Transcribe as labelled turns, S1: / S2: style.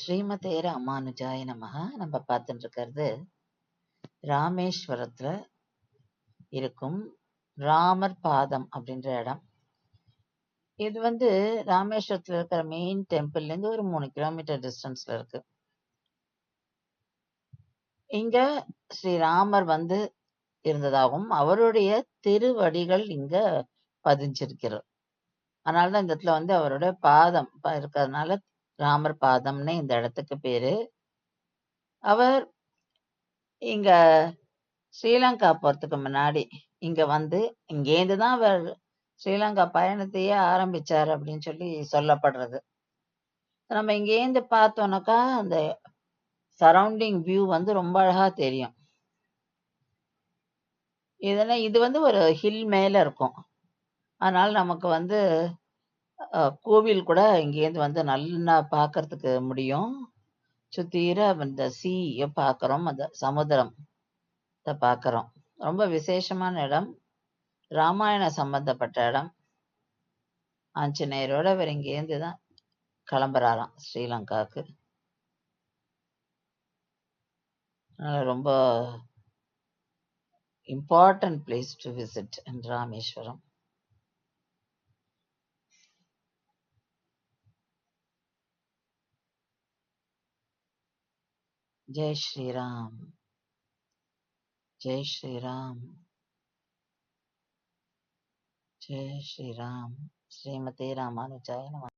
S1: ஸ்ரீமதே ராமானுஜாய நமஹ. நம்ம பார்த்துட்டு இருக்கிறது ராமேஸ்வரத்துல இருக்கும் ராமர் பாதம் அப்படின்ற இடம். இது ராமேஸ்வரத்துல இருக்கிற மெயின் டெம்பிள்ல இருந்து ஒரு 3 கிலோமீட்டர் டிஸ்டன்ஸ்ல இருக்கு. இங்க ஸ்ரீராமர் இருந்ததாகவும் அவருடைய திருவடிகள் இங்க பதிஞ்சிருக்கிறது. அதனாலதான் இந்த இடத்துல அவருடைய பாதம் இருக்கிறதுனால ராமர் பாதம்னு இந்த இடத்துக்கு பேரு. அவர் இங்க ஸ்ரீலங்கா போறதுக்கு முன்னாடி இங்க இங்கேருந்து தான் அவர் ஸ்ரீலங்கா பயணத்தையே ஆரம்பிச்சார் அப்படின்னு சொல்லி சொல்லப்படுறது. நம்ம இங்கேருந்து பார்த்தோம்னாக்கா அந்த சரௌண்டிங் வியூ ரொம்ப அழகா தெரியும். இது ஒரு ஹில் மேல இருக்கும். அதனால நமக்கு கோவில் கூட இங்கேருந்து நல்லா பார்க்கறதுக்கு முடியும். சுத்தீர அந்த சீய பார்க்கறோம், அந்த சமுத்திரம் பார்க்கறோம். ரொம்ப விசேஷமான இடம், ராமாயண சம்பந்தப்பட்ட இடம். ஆஞ்சநேயரோட இவர் இங்கேருந்து தான் கிளம்புறாராம் ஸ்ரீலங்காவுக்கு. ரொம்ப important place to visit in Rameshwaram. Jai Shri Ram. Jai Shri Ram. Jai Shri Ram. Srimate Ramanujaya Namaha.